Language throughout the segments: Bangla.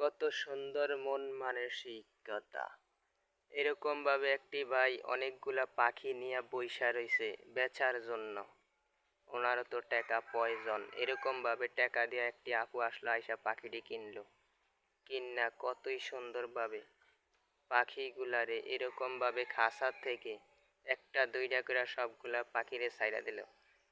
কত সুন্দর মন মানসিকতা। এরকম ভাবে একটি ভাই অনেকগুলা পাখি নিয়ে বইসা রইছে বেচার জন্য। ওনারও তো টাকা প্রয়োজন। এরকম ভাবে টাকা দিয়ে একটি আপু আসলো, আইসা পাখিটি কিনলো। কিন্না কতই সুন্দরভাবে পাখিগুলারে এরকম ভাবে খাঁচা থেকে একটা দুইটা করে সবগুলা পাখিরে ছাইড়া দিল।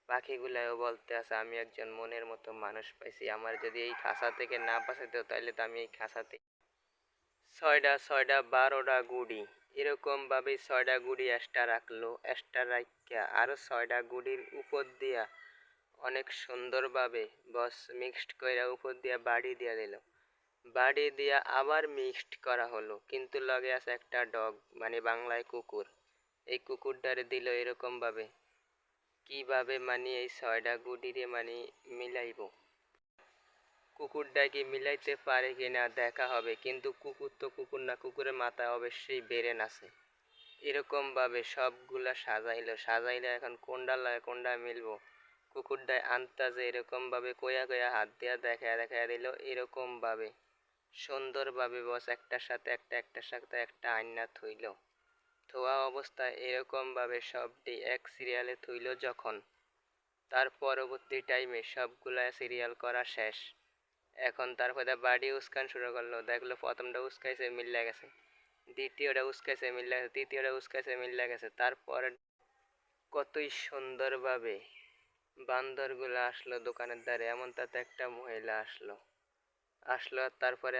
পাখিগুলাও বলতে আছে, আমি একজন মনের মতো মানুষ পাইছি, আমার যদি এই খাঁচা থেকে না বাঁচাইতো তাহলে তো আমি এই খাঁচাতে ছয়টা ছয়টা 12টা গুড়ি এরকম ভাবে 6টা গুড়ি এক্সট্রা রাখলো। এক্সট্রা রাখিয়া আরো 6টা গুড়ির উপর দিয়া অনেক সুন্দরভাবে বস মিক্সড কইরা উপর দিয়া বাড়ি দিয়া দিল। বাড়ি দিয়া আবার মিক্সড করা হলো, কিন্তু লগে আছে একটা ডগ, মানে বাংলায় কুকুর। এই কুকুরটারে দিল এরকম ভাবে। কিভাবে মানে এই 6টা গুড়িরে মানে মিলাইবো, কুকুরটা কি মিলাইতে পারে কিনা দেখা হবে। কিন্তু কুকুর তো কুকুর না, কুকুরের মাথায় অবশ্যই ব্রেন আছে। এরকম ভাবে সবগুলা সাজাইলো। সাজাইলে এখন কোনটা লয় কোনটা মিলবো, কুকুরটায় আন্তাজে এরকম ভাবে কইয়া কইয়া হাত দিয়া দেখায় দেখায় দিল। এরকম ভাবে সুন্দরভাবে বস একটার সাথে একটা একটার সাথে একটা আইনা থইল। থোয়া অবস্থায় এরকম ভাবে সবটি এক সিরিয়ালে থইল। যখন তার পরবর্তী টাইমে সবগুলা সিরিয়াল করা শেষ, এখন তারপরে বাড়ি উস্কান শুরু করলো। দেখলো প্রথমটা উস্কাইছে, মিল্লা গেছে। দ্বিতীয়টা উস্কাইছে, মিল্লা গেছে। তৃতীয়টা উস্কাইছে, মিল্লা গেছে। তারপরে কতই সুন্দরভাবে বান্দরগুলো আসলো দোকানের দ্বারে। এমন তাতে একটা মহিলা আসলো। আর তারপরে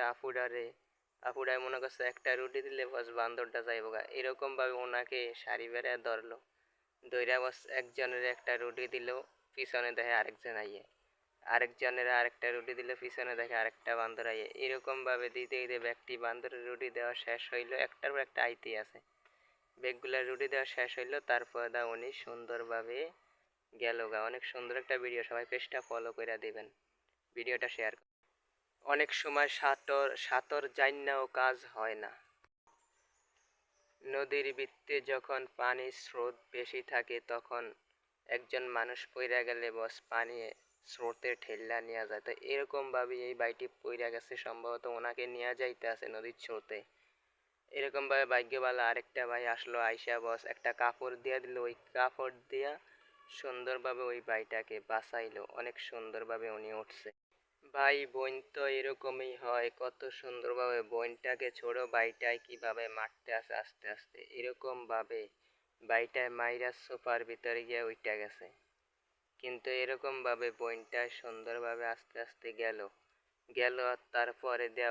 আপুডায় মনে করছে একটা রুটি দিলে বস বান্দরটা যাইব গা। এরকম ভাবে ওনাকে সারি বেড়ায় ধরলো। দইরা বস একজনের একটা রুটি দিল, পিছনে দেখে আরেকজন আইয়ে। আরেকজনের আরেকটা রুটি দিলে পিছনে দেখে আরেকটা বান্দর আইয়ে। এরকম ভাবে দিতে দিতে ব্যক্তি বান্দরের রুটি দেওয়া শেষ হইলো। একটার পর একটা আইতে আছে। বেগগুলার রুটি দেওয়া শেষ হইলো, তারপর উনি সুন্দরভাবে গেল গা। অনেক সুন্দর একটা ভিডিও, সবাই পেজটা ফলো করে দিবেন, ভিডিওটা শেয়ার। অনেক সময় সাঁতর সাঁতর জাইন্নাও কাজ হয় না। নদীর বৃত্তে যখন পানির স্রোত বেশি থাকে তখন একজন মানুষ পইরা গেলে বস পানি স্রোতে ঠেল্লা নিয়ে যায়। তো এরকম ভাবে এই বাইটি পইরা গেছে, সম্ভবত ওনাকে নিয়ে যাইতে আছে নদীর স্রোতে। এরকম ভাবে ভাগ্যবালা আরেকটা ভাই আসলো, আইসা বস একটা কাপড় দিয়া দিল। ওই কাপড় দিয়া সুন্দরভাবে ওই ভাইটাকে বাঁচাইলো। অনেক সুন্দরভাবে উনি উঠছে। ভাই বোন তো এরকমই হয়, কত সুন্দরভাবে বোনটাকে ছোড়ো ভাইটায় কিভাবে মারতে আসে আস্তে আস্তে। এরকম ভাবে ভাইটায় মাইরা সোফার ভিতরে গিয়ে উইটা গেছে। কিন্তু এরকম ভাবে বোনটা সুন্দরভাবে আস্তে আস্তে গেল। আর তারপরে দেয়া